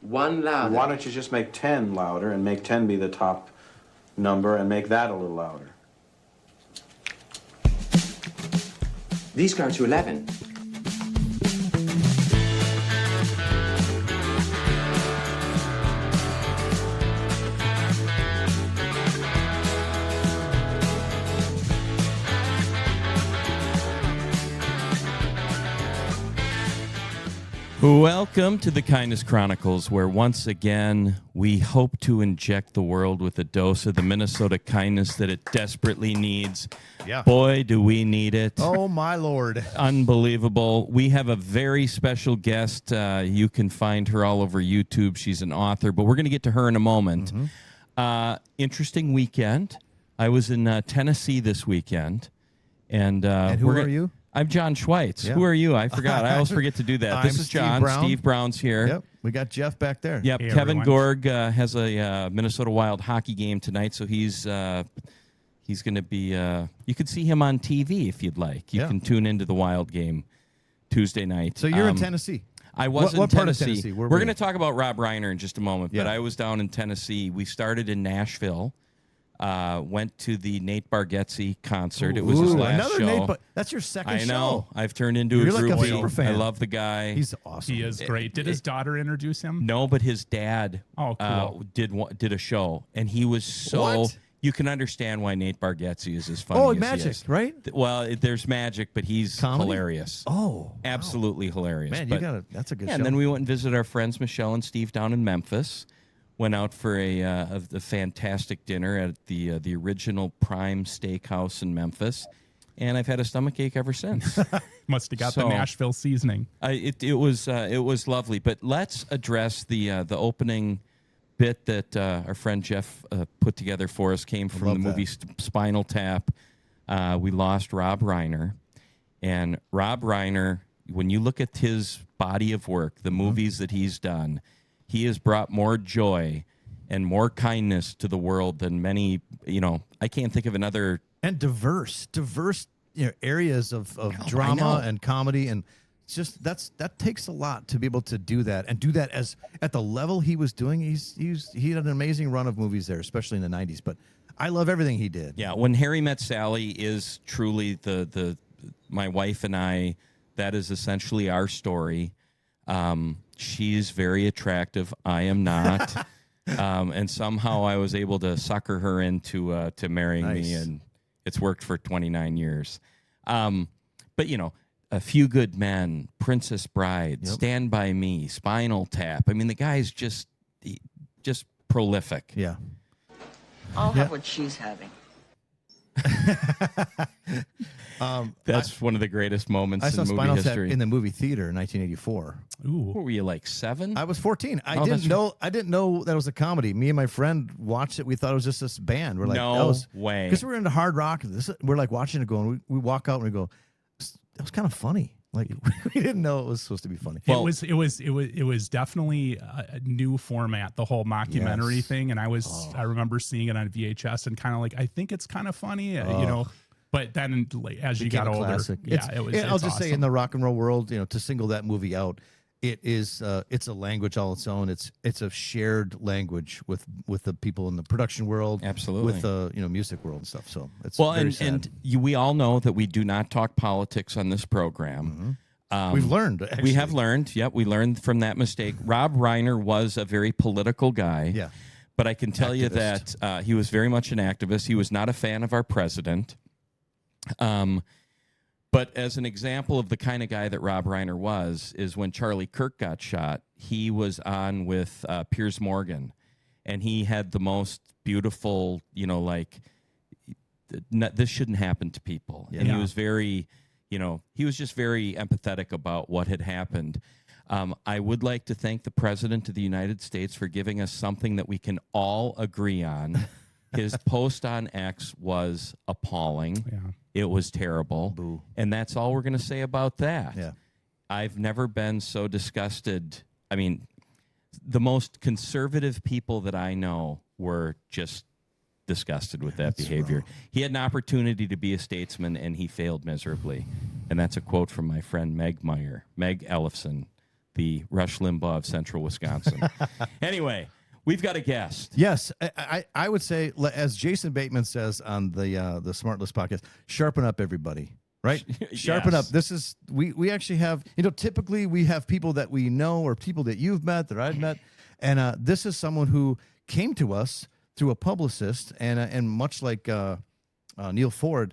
One louder. Why don't you just make 10 louder and make 10 be the top number and make that a little louder? These go to 11. Welcome to the Kindness Chronicles, where once again we hope to inject the world with a dose of the Minnesota kindness that it desperately needs. Yeah. Boy, do we need it. Oh, my Lord. Unbelievable. We have a very special guest. You can find her all over YouTube. She's an author, but we're going to get to her in a moment. Interesting weekend. I was in Tennessee this weekend. And who are you? I'm John Schweitz. Yeah. Who are you? I forgot. I always forget to do that. This is Steve John. Brown. Steve Brown's here. Yep. We got Jeff back there. Yep. Hey, Kevin everyone. Gorg has a Minnesota Wild hockey game tonight, so he's going to be. You can see him on TV if you'd like. You Yeah. can tune into the Wild game Tuesday night. So you're in Tennessee. I was What in part of Tennessee. Tennessee? Where We're were going to you? talk about Rob Reiner in just a moment, but Yeah. I was down in Tennessee. We started in Nashville. Went to the Nate Bargatze concert. It was his Ooh, last another show. Nate, but that's your second I show. know. I've turned into You're a like a groupie. super fan. I love the guy. He's awesome. He is great. Did his daughter introduce him? No, but his dad Oh, cool. did a show, and he was so. What? You can understand why Nate Bargatze is as funny Oh, as he magic, is. right? Well, there's magic, but he's Comedy? hilarious. Oh, Absolutely hilarious. man, But- that's a good yeah, show. and then we went and visited our friends Michelle and Steve down in Memphis. Went out for a fantastic dinner at the original Prime Steakhouse in Memphis, and I've had a stomachache ever since. Must have got So- the Nashville seasoning. It was lovely. But let's address the opening bit that our friend Jeff put together for us. Came from love the movie Spinal Tap. We lost Rob Reiner, and Rob Reiner. When you look at his body of work, the movies that he's done, he has brought more joy and more kindness to the world than many. I can't think of another. and diverse areas of drama and comedy, and it's just that takes a lot to be able to do that and do that as at the level he was doing. He had an amazing run of movies there, especially in the 90s. But I love everything he did. Yeah, when Harry Met Sally is truly the my wife and I. That is essentially our story. She's very attractive. I am not. And somehow I was able to sucker her into to marrying me, Nice. and it's worked for 29 years. But A Few Good Men, Princess Bride, Stand By Me, Spinal Tap. I mean, the guy's just prolific. Yeah. I'll have what she's having. That's one of the greatest moments I saw in movie Spinal Tap history. in the movie theater in 1984. Ooh. What were you, like 7? I was 14. I Oh, that's didn't know that it was a comedy. Me and my friend watched it. We thought it was just this band. We're like, No way. Because we're into hard rock. We're like watching it going. We walk out and we go, that was kind of funny. Like we didn't know it was supposed to be funny. Well- it was definitely a new format, the whole mockumentary Yes. thing. And I remember seeing it on VHS and kind of like, I think it's kind of funny, But then, like, as you Became got a older, classic. yeah, it was. I'll it's just say, awesome. in the rock and roll world, to single that movie out, it's a language all its own. It's a shared language with the people in the production world, Absolutely. with the music world and stuff. So it's Well, very and sad. we all know that we do not talk politics on this program. We've learned. Actually. We have learned. Yep, we learned from that mistake. Rob Reiner was a very political guy. Yeah. But I can tell you Activist. that he was very much an activist. He was not a fan of our president. But as an example of the kind of guy that Rob Reiner was, is when Charlie Kirk got shot, he was on with Piers Morgan, and he had the most beautiful, this shouldn't happen to people. And he was very, he was just very empathetic about what had happened. I would like to thank the President of the United States for giving us something that we can all agree on. His post on X was appalling. Yeah. It was terrible. Boo. And that's all we're going to say about that. Yeah. I've never been so disgusted. I mean, the most conservative people that I know were just disgusted with that behavior. wrong. He had an opportunity to be a statesman, and he failed miserably. And that's a quote from my friend Meg Ellefson, the Rush Limbaugh of Central Wisconsin. Anyway, we've got a guest. Yes, I would say, as Jason Bateman says on the Smart List podcast, sharpen up, everybody. Right? Sharpen up. Yes. This is we actually have, typically we have people that we know or people that you've met, that I've met, and this is someone who came to us through a publicist, and much like Neil Ford,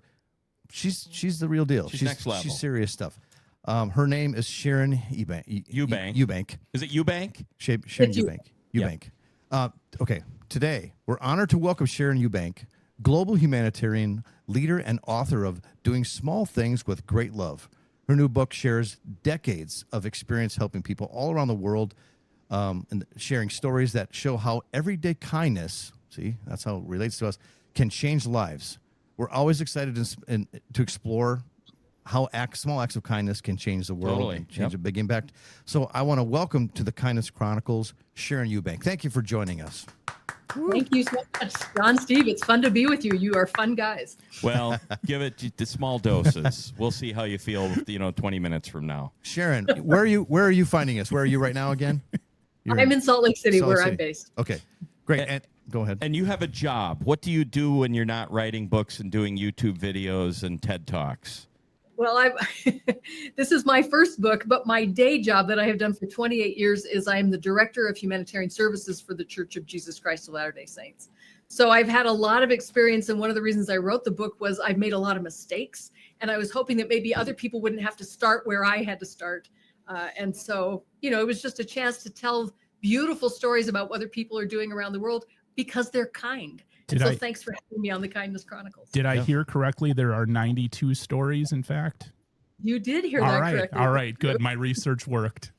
she's the real deal. She's next level. She's serious stuff. Her name is Sharon Eubank. Eubank. Is it Eubank? Sharon It's Eubank. Eubank. Okay. Today, we're honored to welcome Sharon Eubank, global humanitarian leader and author of Doing Small Things with Great Love. Her new book shares decades of experience helping people all around the world, and sharing stories that show how everyday kindness, see, that's how it relates to us, can change lives. We're always excited to explore how small acts of kindness can change the world. Totally. And change a big impact. So I want to welcome to the Kindness Chronicles, Sharon Eubank. Thank you for joining us. Thank you so much, John, Steve. It's fun to be with you. You are fun guys. Well, give it the small doses. We'll see how you feel, 20 minutes from now. Sharon, where are you finding us? Where are you right now again? I'm in Salt Lake City, Salt Lake where I'm City. based. Okay, great. And go ahead. And you have a job. What do you do when you're not writing books and doing YouTube videos and TED Talks? Well, this is my first book, but my day job that I have done for 28 years is I am the Director of Humanitarian Services for the Church of Jesus Christ of Latter-day Saints. So I've had a lot of experience, and one of the reasons I wrote the book was I've made a lot of mistakes, and I was hoping that maybe other people wouldn't have to start where I had to start. And so, it was just a chance to tell beautiful stories about what other people are doing around the world because they're kind. Thanks for having me on the Kindness Chronicles. Did I hear correctly? There are 92 stories, in fact. You did hear that correctly. All right. Good. My research worked.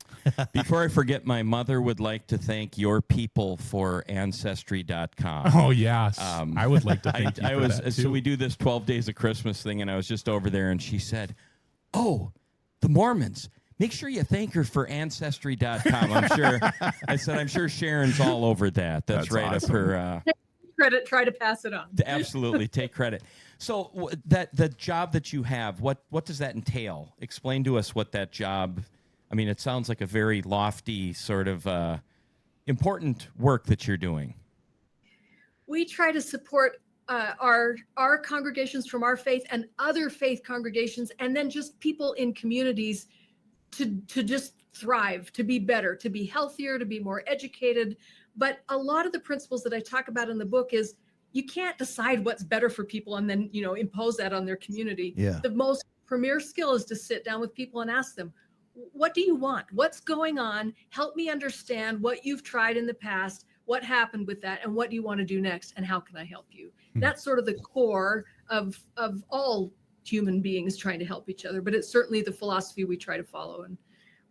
Before I forget, my mother would like to thank your people for Ancestry.com. Oh, yes. I would like to thank you for that, too. So we do this 12 Days of Christmas thing, and I was just over there, and she said, "Oh, the Mormons. Make sure you thank her for Ancestry.com." I'm sure Sharon's all over that. That's right awesome. up her... Credit, try to pass it on. Absolutely, take credit. So the job that you have, what does that entail? Explain to us what that job. I mean, it sounds like a very lofty sort of important work that you're doing. We try to support our congregations from our faith and other faith congregations, and then just people in communities to just thrive, to be better, to be healthier, to be more educated. But a lot of the principles that I talk about in the book is you can't decide what's better for people and then, impose that on their community. Yeah. The most premier skill is to sit down with people and ask them, what do you want? What's going on? Help me understand what you've tried in the past, what happened with that, and what do you want to do next, and how can I help you? That's sort of the core of all human beings trying to help each other, but it's certainly the philosophy we try to follow. And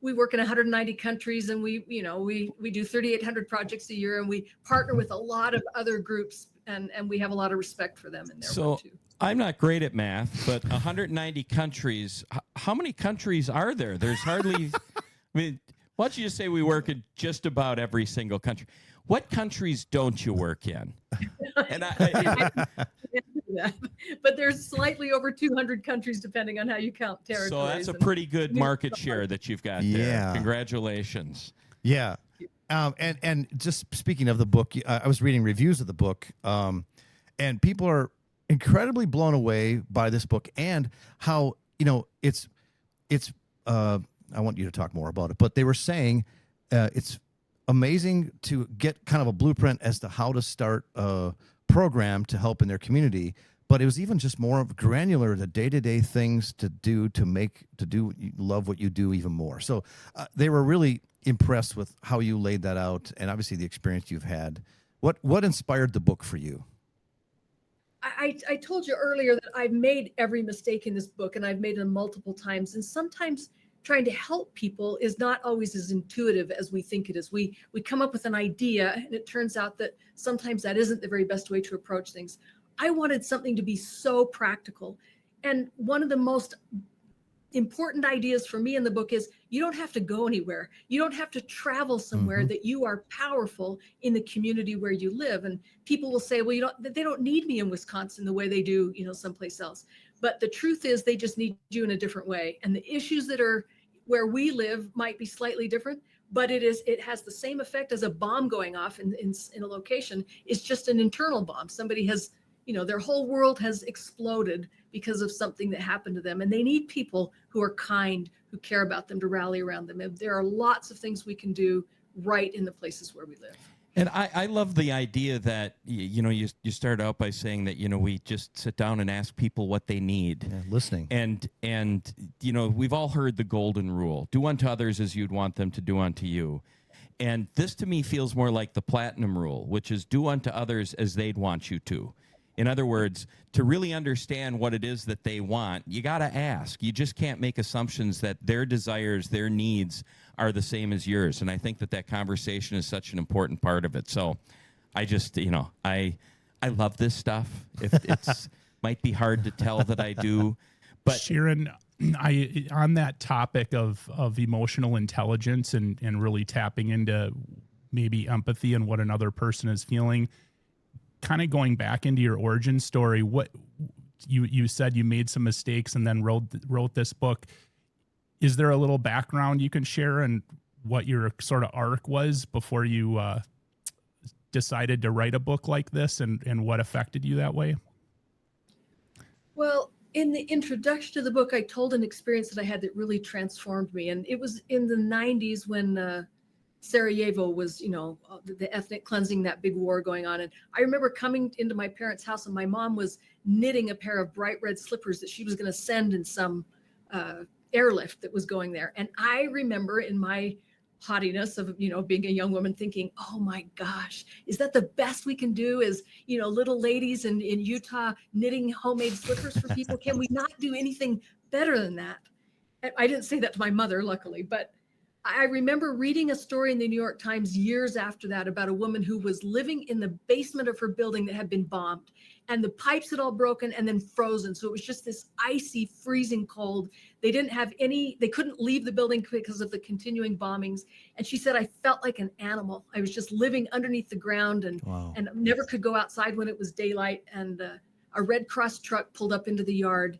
we work in 190 countries, and we do 3,800 projects a year, and we partner with a lot of other groups, and we have a lot of respect for them in their work too. I'm not great at math, but 190 countries. How many countries are there? There's hardly. I mean, why don't you just say we work in just about every single country? What countries don't you work in? And but there's slightly over 200 countries, depending on how you count territories. So that's a pretty good market share that you've got there. Yeah. Congratulations. Yeah. And just speaking of the book, I was reading reviews of the book, and people are incredibly blown away by this book and how, it's I want you to talk more about it, but they were saying it's amazing to get kind of a blueprint as to how to start a program to help in their community. But it was even just more of granular, the day-to-day things to do love what you do even more. So they were really impressed with how you laid that out, and obviously the experience you've had. What inspired the book for you? I told you earlier that I've made every mistake in this book, and I've made them multiple times. And sometimes trying to help people is not always as intuitive as we think it is. We come up with an idea, and it turns out that sometimes that isn't the very best way to approach things. I wanted something to be so practical. And one of the most important ideas for me in the book is you don't have to go anywhere. You don't have to travel somewhere, that you are powerful in the community where you live. And people will say, well, they don't need me in Wisconsin the way they do, someplace else. But the truth is they just need you in a different way. And the issues that are where we live might be slightly different, but it has the same effect as a bomb going off in a location. It's just an internal bomb. Somebody has, their whole world has exploded because of something that happened to them, and they need people who are kind, who care about them, to rally around them. And there are lots of things we can do right in the places where we live. And I love the idea that, you start out by saying that, we just sit down and ask people what they need. Yeah, listening. And we've all heard the golden rule: do unto others as you'd want them to do unto you. And this to me feels more like the platinum rule, which is do unto others as they'd want you to. In other words, to really understand what it is that they want, you got to ask. You just can't make assumptions that their desires, their needs are the same as yours. And I think that conversation is such an important part of it. So I just, I love this stuff. It's might be hard to tell that I do, but Sharon, on that topic of emotional intelligence and really tapping into maybe empathy and what another person is feeling, kind of going back into your origin story, what you said you made some mistakes and then wrote this book. Is there a little background you can share and what your sort of arc was before you decided to write a book like this, and what affected you that way? Well, in the introduction to the book, I told an experience that I had that really transformed me. And it was in the 90s when Sarajevo was, the ethnic cleansing, that big war going on. And I remember coming into my parents' house, and my mom was knitting a pair of bright red slippers that she was going to send in some airlift that was going there. And I remember in my haughtiness of, being a young woman thinking, oh my gosh, is that the best we can do as, little ladies in Utah knitting homemade slippers for people? Can we not do anything better than that? And I didn't say that to my mother, luckily, but I remember reading a story in the New York Times years after that about a woman who was living in the basement of her building that had been bombed, and the pipes had all broken and then frozen. So it was just this icy, freezing cold. They couldn't leave the building because of the continuing bombings. And she said, I felt like an animal. I was just living underneath the ground and never could go outside when it was daylight. And a Red Cross truck pulled up into the yard,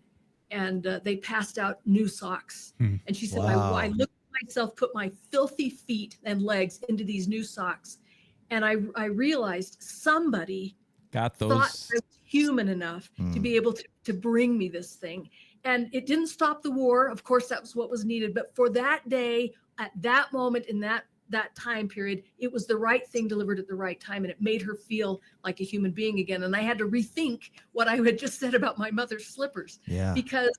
and they passed out new socks. And she said, I looked at myself, put my filthy feet and legs into these new socks. And I realized somebody got those. Thought I was human enough to be able to bring me this thing. And it didn't stop the war. Of course, that was what was needed. But for that day, at that moment, in that time period, it was the right thing delivered at the right time. And it made her feel like a human being again. And I had to rethink what I had just said about my mother's slippers. Yeah. Because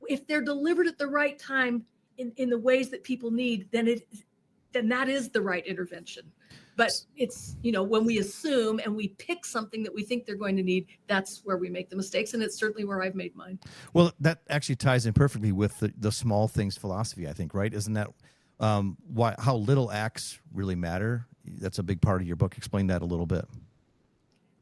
if they're delivered at the right time in the ways that people need, then that is the right intervention. But it's, when we assume and we pick something that we think they're going to need, that's where we make the mistakes. And it's certainly where I've made mine. Well, that actually ties in perfectly with the small things philosophy, I think, right? Isn't that how little acts really matter? That's a big part of your book. Explain that a little bit.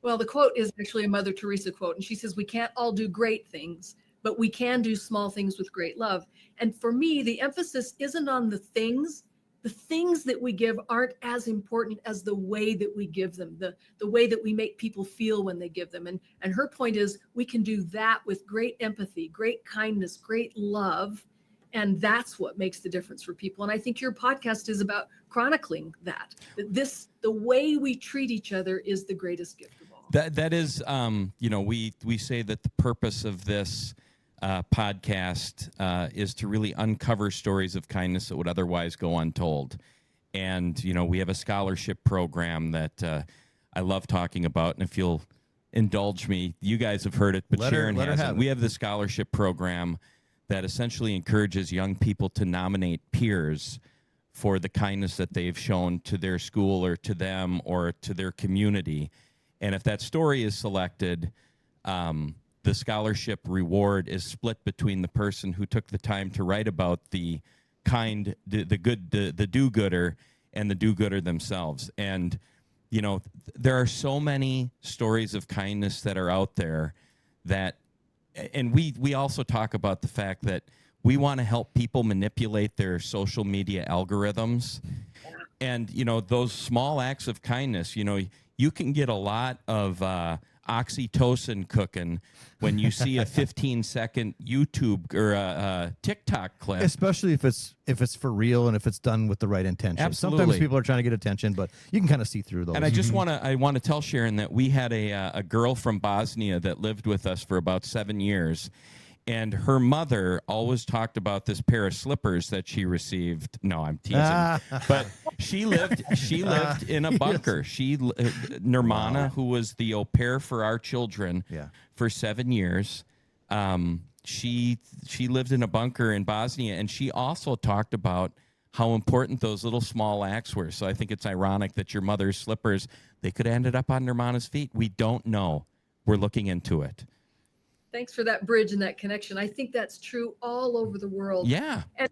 Well, the quote is actually a Mother Teresa quote. And she says, we can't all do great things, but we can do small things with great love. And for me, the emphasis isn't on the things. The things that we give aren't as important as the way that we give them, the way that we make people feel when they give them. And her point is we can do that with great empathy, great kindness, great love. And that's what makes the difference for people. And I think your podcast is about chronicling that the way we treat each other is the greatest gift of all. That is, we say that the purpose of this podcast is to really uncover stories of kindness that would otherwise go untold. And, we have a scholarship program that I love talking about. And if you'll indulge me, you guys have heard it, but Sharon hasn't. We have the scholarship program that essentially encourages young people to nominate peers for the kindness that they've shown to their school or to them or to their community. And if that story is selected, the scholarship reward is split between the person who took the time to write about the kind, the do-gooder, and the do-gooder themselves. And, there are so many stories of kindness that are out there that, and we also talk about the fact that we want to help people manipulate their social media algorithms. And, those small acts of kindness, you can get a lot of oxytocin cooking when you see a 15-second YouTube or a TikTok clip. Especially if it's for real and if it's done with the right intention. Absolutely. Sometimes people are trying to get attention, but you can kind of see through those. And I just want to tell Sharon that we had a girl from Bosnia that lived with us for about 7 years, and her mother always talked about this pair of slippers that she received. No, I'm teasing. But she lived in a bunker. She Nirmana, who was the au pair for our children for 7 years, she lived in a bunker in Bosnia, and she also talked about how important those little small acts were. So I think it's ironic that your mother's slippers, they could have ended up on Nirmana's feet. We don't know. We're looking into it. Thanks for that bridge and that connection. I think that's true all over the world. Yeah. And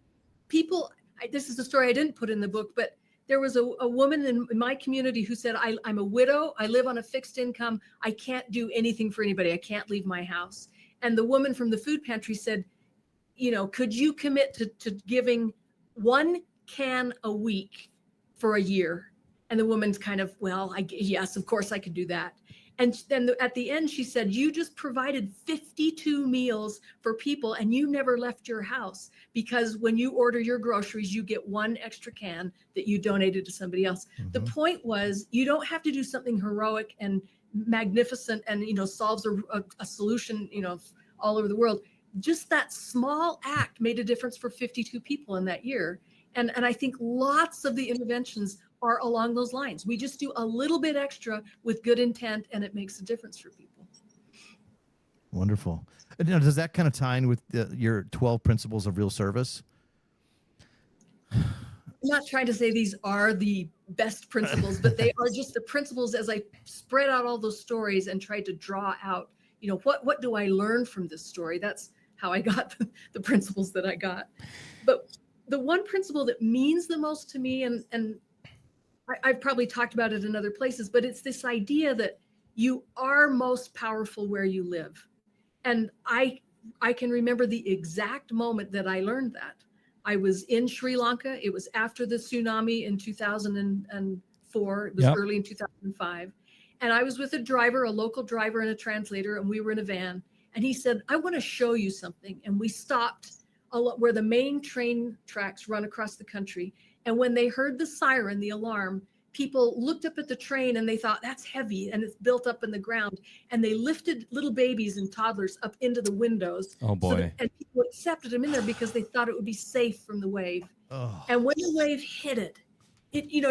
people, this is a story I didn't put in the book, but there was a woman in my community who said, I'm a widow. I live on a fixed income. I can't do anything for anybody. I can't leave my house. And the woman from the food pantry said, could you commit to giving 1 can a week for a year? And the woman's kind of, yes, of course I could do that. And then at the end, she said, you just provided 52 meals for people and you never left your house, because when you order your groceries, you get 1 extra can that you donated to somebody else. Mm-hmm. The point was, you don't have to do something heroic and magnificent and, solves a solution, all over the world. Just that small act made a difference for 52 people in that year. And I think lots of the interventions are along those lines. We just do a little bit extra with good intent, and it makes a difference for people. Wonderful. And, does that kind of tie in with your 12 principles of real service? I'm not trying to say these are the best principles, but they are just the principles as I spread out all those stories and tried to draw out, what do I learn from this story? That's how I got the principles that I got. But the one principle that means the most to me, and I've probably talked about it in other places, but it's this idea that you are most powerful where you live. And I can remember the exact moment that I learned that. I was in Sri Lanka. It was after the tsunami in 2004. It was early in 2005. And I was with a local driver and a translator, and we were in a van. And he said, I want to show you something. And we stopped where the main train tracks run across the country. And when they heard the siren, the alarm, people looked up at the train and they thought, that's heavy and it's built up in the ground. And they lifted little babies and toddlers up into the windows. Oh boy. And people accepted them in there because they thought it would be safe from the wave. Oh. And when the wave hit it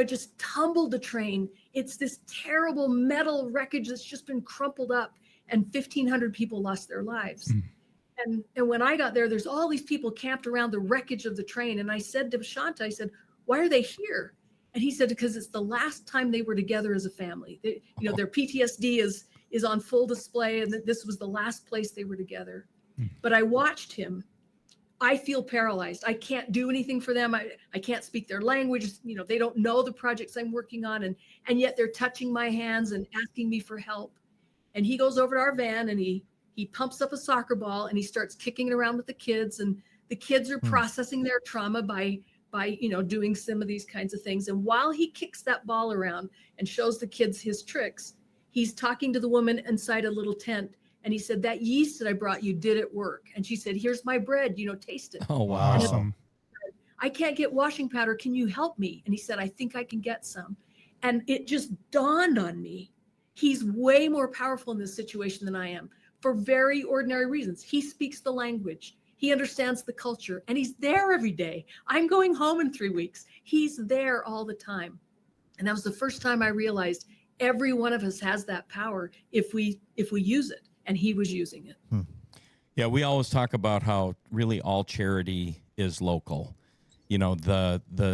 just tumbled the train. It's this terrible metal wreckage that's just been crumpled up, and 1,500 people lost their lives. And when I got there, there's all these people camped around the wreckage of the train. And I said to Shanta, I said, why are they here? And he said, because it's the last time they were together as a family. Their PTSD is on full display, and this was the last place they were together. But I watched him. I feel paralyzed. I can't do anything for them. I can't speak their language. They don't know the projects I'm working on, and yet they're touching my hands and asking me for help. And he goes over to our van and he pumps up a soccer ball and he starts kicking it around with the kids, and the kids are processing their trauma by doing some of these kinds of things. And while he kicks that ball around and shows the kids his tricks, he's talking to the woman inside a little tent. And he said, that yeast that I brought you, did it work? And she said, here's my bread, taste it. Oh, wow. Awesome. I can't get washing powder. Can you help me? And he said, I think I can get some. And it just dawned on me. He's way more powerful in this situation than I am, for very ordinary reasons. He speaks the language. He understands the culture, and he's there every day. I'm going home in 3 weeks. He's there all the time. And that was the first time I realized every one of us has that power if we use it. And he was using it. Yeah, we always talk about how really all charity is local. The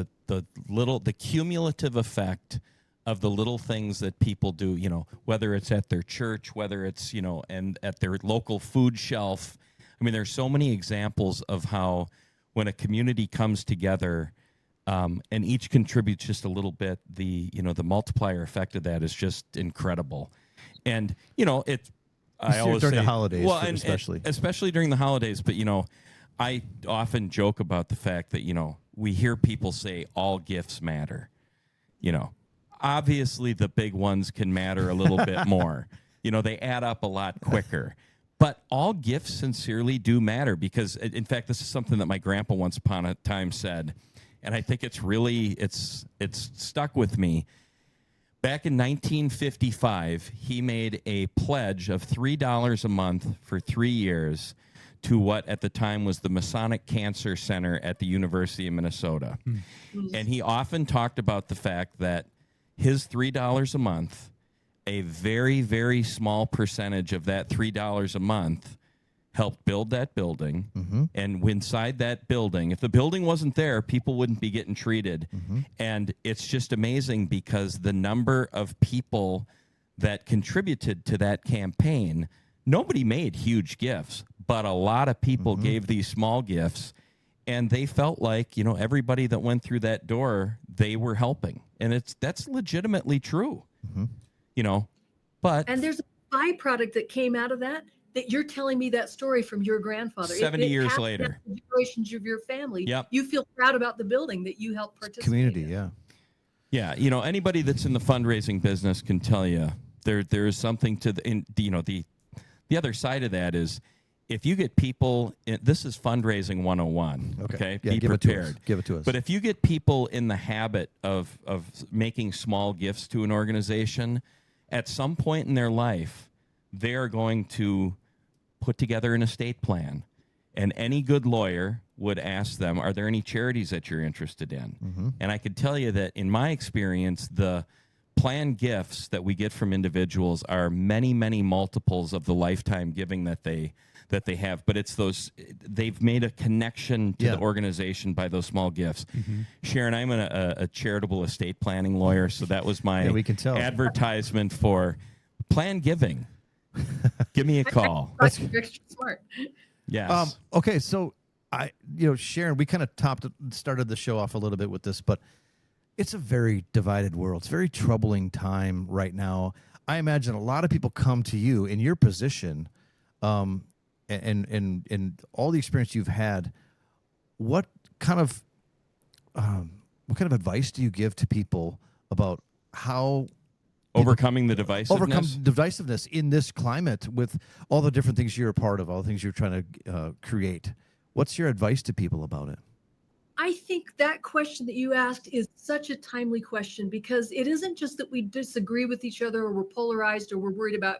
cumulative effect of the little things that people do, whether it's at their church, whether it's, and at their local food shelf. I mean, there's so many examples of how when a community comes together and each contributes just a little bit, the multiplier effect of that is just incredible. And, I always during say, the holidays, well, especially during the holidays. But, I often joke about the fact that, we hear people say all gifts matter. Obviously the big ones can matter a little bit more. You know, they add up a lot quicker. But all gifts sincerely do matter because, in fact, this is something that my grandpa once upon a time said, and I think it's really, it's stuck with me. Back in 1955, he made a pledge of $3 a month for 3 years to what at the time was the Masonic Cancer Center at the University of Minnesota. And he often talked about the fact that his $3 a month, a very, very small percentage of that $3 a month helped build that building. And inside that building, if the building wasn't there, people wouldn't be getting treated. And it's just amazing because the number of people that contributed to that campaign, nobody made huge gifts, but a lot of people gave these small gifts. And they felt like, you know, everybody that went through that door, they were helping. And that's legitimately true. You know, but And there's a byproduct that came out of that you're telling me that story from your grandfather. 70 years passed later. down the generations of your family. Yep. You feel proud about the building that you helped participate Community, in. yeah. Yeah, you know, anybody that's in the fundraising business can tell you there is something to the other side of that is if you get people this is fundraising 101. Okay. Yeah, Be give prepared. it to us. Give it to us. But if you get people in the habit of making small gifts to an organization, at some point in their life, they are going to put together an estate plan. And any good lawyer would ask them, are there any charities that you're interested in? And I could tell you that in my experience, the planned gifts that we get from individuals are many, many multiples of the lifetime giving that they have. But it's they've made a connection to the organization by those small gifts. Sharon, I'm a charitable estate planning lawyer, so that was my we can tell. advertisement for planned giving. Give me a call. You're extra smart. Yes. Okay, so Sharon, we kind of started the show off a little bit with this, but it's a very divided world. It's a very troubling time right now. I imagine a lot of people come to you in your position, and all the experience you've had. What kind of advice do you give to people about how Overcoming the divisiveness? In this climate with all the different things you're a part of, all the things you're trying to create? What's your advice to people about it? I think that question that you asked is such a timely question because it isn't just that we disagree with each other or we're polarized or we're worried about,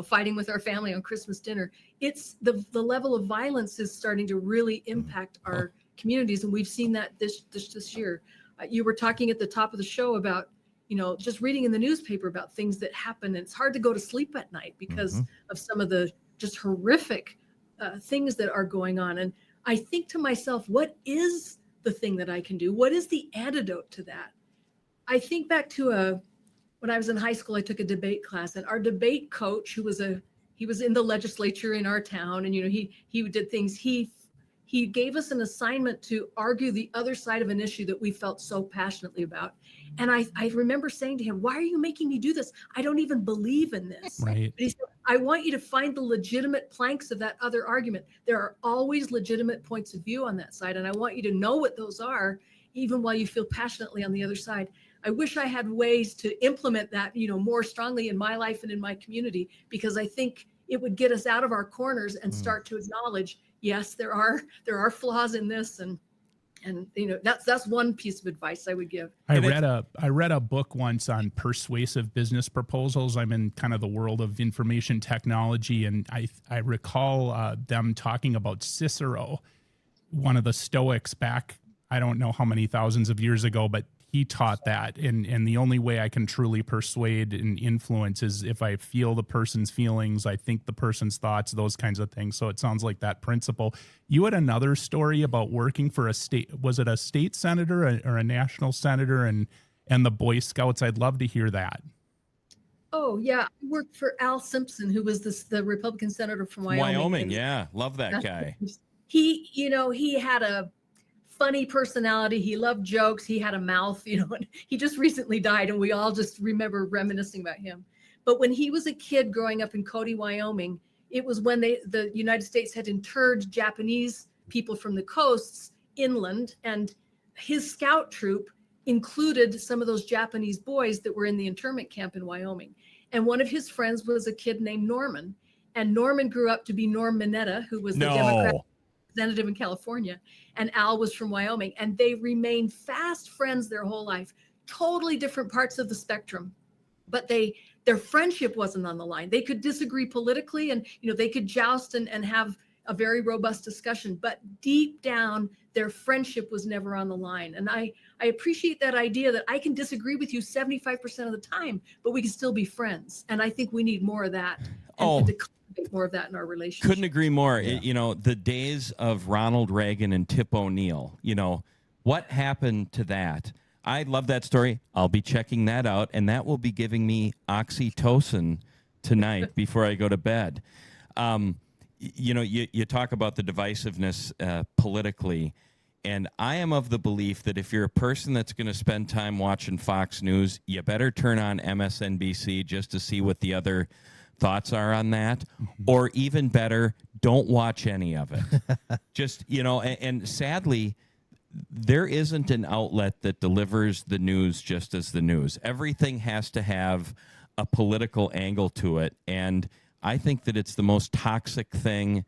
fighting with our family on Christmas dinner. It's the level of violence is starting to really impact our communities. And we've seen that this year. You were talking at the top of the show about, just reading in the newspaper about things that happen. And it's hard to go to sleep at night because of some of the just horrific things that are going on. And I think to myself, what is the thing that I can do? What is the antidote to that? I think back to when I was in high school, I took a debate class, and our debate coach, he was in the legislature in our town, and he did things. He gave us an assignment to argue the other side of an issue that we felt so passionately about. And I remember saying to him, why are you making me do this? I don't even believe in this. Right. But he said, I want you to find the legitimate planks of that other argument. There are always legitimate points of view on that side. And I want you to know what those are, even while you feel passionately on the other side. I wish I had ways to implement that, more strongly in my life and in my community, because I think it would get us out of our corners and start to acknowledge, yes, there are flaws in this, and that's one piece of advice I would give. I read a book once on persuasive business proposals. I'm in kind of the world of information technology, and I recall them talking about Cicero, one of the Stoics back, I don't know how many thousands of years ago, but he taught that. And the only way I can truly persuade and influence is if I feel the person's feelings, I think the person's thoughts, those kinds of things. So it sounds like that principle. You had another story about working for was it a state senator or a national senator and the Boy Scouts? I'd love to hear that. Oh, yeah. I worked for Al Simpson, who was the Republican senator from Wyoming. Yeah. Love that guy. He had a funny personality. He loved jokes. He had a mouth, and he just recently died, and we all just remember reminiscing about him. But when he was a kid growing up in Cody, Wyoming, it was when the United States had interred Japanese people from the coasts inland, and his scout troop included some of those Japanese boys that were in the internment camp in Wyoming. And one of his friends was a kid named Norman. And Norman grew up to be Norm Mineta, who was the Democratic representative in California. And Al was from Wyoming. And they remained fast friends their whole life, totally different parts of the spectrum. But their friendship wasn't on the line. They could disagree politically and, they could joust and have a very robust discussion, but deep down, their friendship was never on the line. And I appreciate that idea that I can disagree with you 75% of the time, but we can still be friends. And I think we need more of that. And to cultivate more of that in our relationship. Couldn't agree more. Yeah. The days of Ronald Reagan and Tip O'Neill, what happened to that? I love that story. I'll be checking that out, and that will be giving me oxytocin tonight before I go to bed. You talk about the divisiveness politically, and I am of the belief that if you're a person that's going to spend time watching Fox News, you better turn on MSNBC just to see what the other thoughts are on that. Or even better, don't watch any of it. Just, and sadly, there isn't an outlet that delivers the news just as the news. Everything has to have a political angle to it, and I think that it's the most toxic thing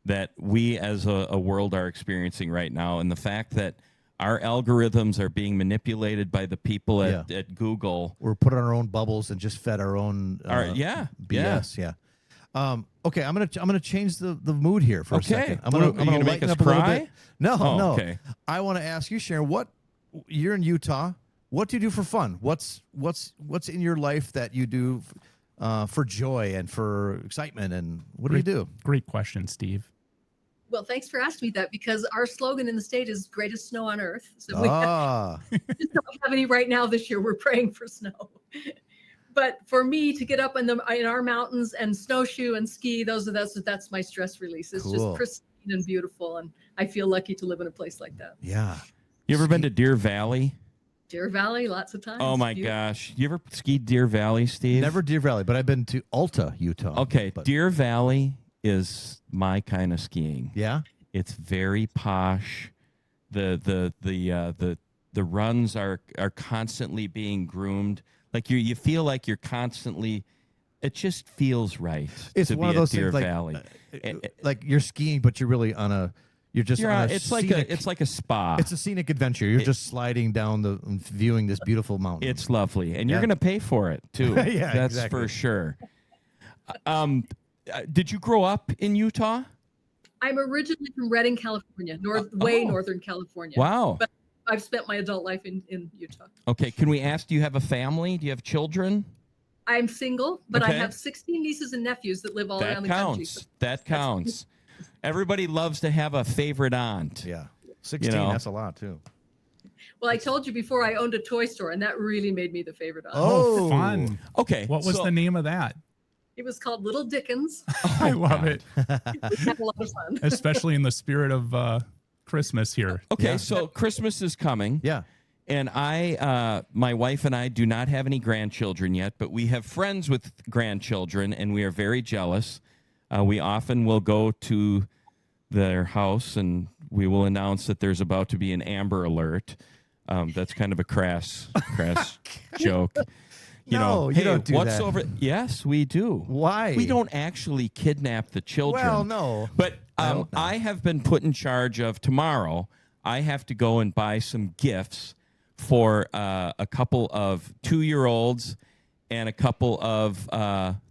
that we as a world are experiencing right now. And the fact that our algorithms are being manipulated by the people at Google. We're put on our own bubbles and just fed our own BS. Yeah. Okay, I'm gonna change the mood here for a second. I'm gonna make us up cry? a little bit. No. Okay. I want to ask you, Sharon, you're in Utah. What do you do for fun? What's in your life that you do for joy and for excitement, and what do you do? Great question, Steve. Well, thanks for asking me that, because our slogan in the state is greatest snow on earth. So we don't have any right now this year. We're praying for snow. But for me to get up in our mountains and snowshoe and ski, that's my stress release. It's just pristine and beautiful, and I feel lucky to live in a place like that. Yeah. You ever been to Deer Valley? Deer Valley, lots of times. Oh my gosh. You ever skied Deer Valley, Steve? Never Deer Valley, but I've been to Alta, Utah. Okay, Deer Valley is my kind of skiing. Yeah? It's very posh. The runs are constantly being groomed. Like you feel like you're constantly. It just feels right. It's to one be of those at Deer things Valley. Like you're skiing, but you're really on a. You're just. On a it's scenic, like a spa. It's a scenic adventure. You're just sliding down viewing this beautiful mountain. It's lovely, and you're going to pay for it too. Yeah, that's exactly. for sure. Did you grow up in Utah? I'm originally from Redding, California, northern California. Wow. But I've spent my adult life in Utah. Okay, can we ask, do you have a family? Do you have children? I'm single, but Okay. I have 16 nieces and nephews that live all That around the country. counts. That counts. Everybody loves to have a favorite aunt. Yeah. 16, that's a lot too. Well, I told you before I owned a toy store, and that really made me the favorite aunt. Oh, fun. Okay. What was the name of that? It was called Little Dickens. I love it. We had a lot of fun. Especially in the spirit of Christmas here. Okay, so Christmas is coming. Yeah. And my wife and I do not have any grandchildren yet, but we have friends with grandchildren, and we are very jealous. We often will go to their house, and we will announce that there's about to be an Amber Alert. That's kind of a crass joke. You No, you don't do what's that. over? Yes, we do. Why? We don't actually kidnap the children. Well, no. But I hope not. I have been put in charge of tomorrow. I have to go and buy some gifts for a couple of 2-year-olds and a couple of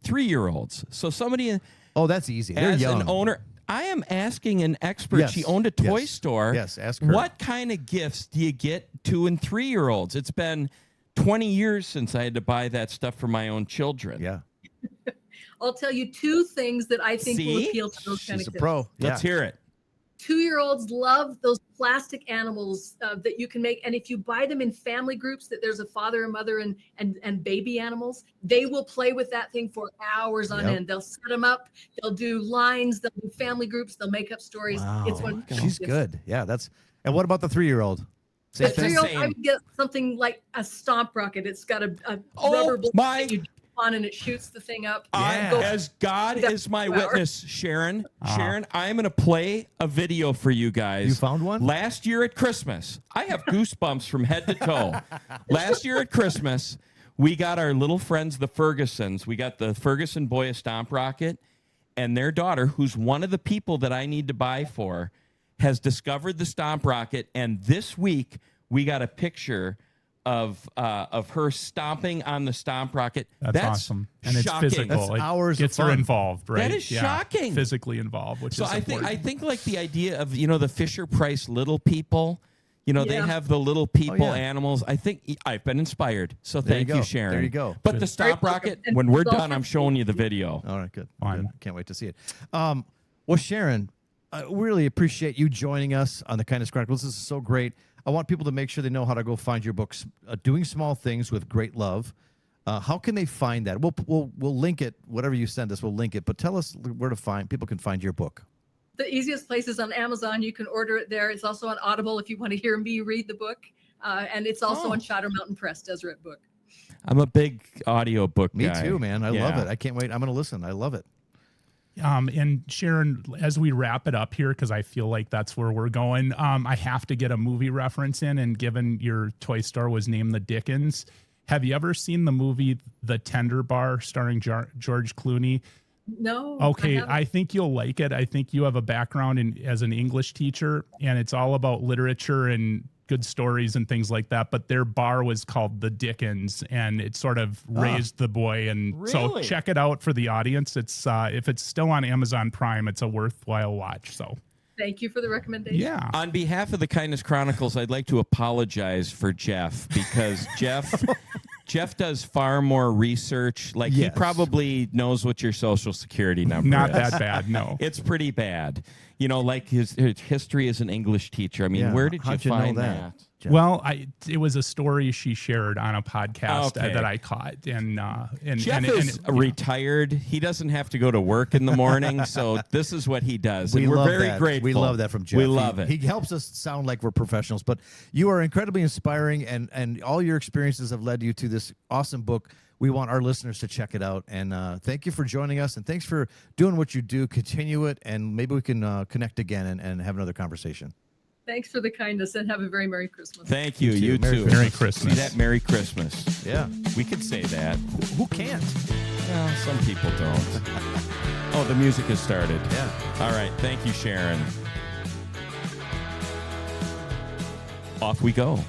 3-year-olds. So somebody, Oh, that's easy. They're as young. an owner, I am asking an expert. Yes, She owned a toy yes, store. yes, ask her. What kind of gifts do you get 2- and 3-year-olds? It's been 20 years since I had to buy that stuff for my own children. Yeah. I'll tell you 2 things that I think will See? appeal to those kind She's of a kids. pro. Let's hear it. 2-year-olds love those plastic animals that you can make. And if you buy them in family groups, that there's a father and mother and baby animals, they will play with that thing for hours on Yep. end. They'll set them up. They'll do lines. They'll do family groups. They'll make up stories. Wow. It's one. She's good. Yeah, And what about the 3-year-old? The Same thing? 3-year-old, Same. I would get something like a stomp rocket. It's got a Oh, rubber ball my that you jump on and it shoots the thing up. As God is my witness, Sharon, I'm going to play a video for you guys. You found one? Last year at Christmas, I have goosebumps from head to toe. Last year at Christmas, we got our little friends, the Fergusons. We got the Ferguson Boy a Stomp Rocket, and their daughter, who's one of the people that I need to buy for, has discovered the Stomp Rocket, and this week we got a picture of her stomping on the Stomp Rocket. That's awesome, and shocking. it's physical. That's hours Gets of her fun. involved, right? That is shocking. Physically involved, which So is important. I think like the idea of the Fisher Price little people. They Yeah. have the little people yeah. animals. I think I've been inspired. So There you thank you, go. Sharon. There you go. But Good. the Stomp Very Rocket, welcome. when we're And it's done, all I'm showing you the video. All right, good. Fine. Good. Can't wait to see it. Well, Sharon, I really appreciate you joining us on the Kindness Chronicles. This is so great. I want people to make sure they know how to go find your books, Doing Small Things with Great Love. How can they find that? We'll link it. Whatever you send us, we'll link it. But tell us where people can find your book. The easiest place is on Amazon. You can order it there. It's also on Audible if you want to hear me read the book. And it's also on Shadow Mountain Press, Deseret Book. I'm a big audio book Me guy. too, man. I Yeah. love it. I can't wait. I'm going to listen. I love it. And Sharon, as we wrap it up here, because I feel like that's where we're going, I have to get a movie reference in. And given your toy store was named the Dickens, have you ever seen the movie The Tender Bar starring George Clooney? No. Okay, haven't. I think you'll like it. I think you have a background as an English teacher, and it's all about literature and good stories and things like that. But their bar was called the Dickens, and it sort of raised the boy. And so Really? check it out for the audience. It's if it's still on Amazon Prime, it's a worthwhile watch. So Thank you for the recommendation. yeah, On behalf of the Kindness Chronicles, I'd like to apologize for Jeff because Jeff does far more research. Like he Yes. probably knows what your social security number not is. that bad. No. It's pretty bad. Like his history as an English teacher. I mean, Yeah. where did How'd you you know find that? that? Jeff? Well, it was a story she shared on a podcast Okay. that I caught, and Jeff is retired. He doesn't have to go to work in the morning, so this is what he does. And We we're love very that. grateful. We love that from Jeff. We love it. He helps us sound like we're professionals, but you are incredibly inspiring, and all your experiences have led you to this awesome book. We want our listeners to check it out, and thank you for joining us, and thanks for doing what you do. Continue it, and maybe we can connect again and have another conversation. Thanks for the kindness and have a very Merry Christmas. Thank you. You You too. too. Merry Christmas. See that? Merry Christmas. Yeah. We could say that. Who can't? Well, some people don't. Oh, the music has started. Yeah. All right. Thank you, Sharon. Off we go.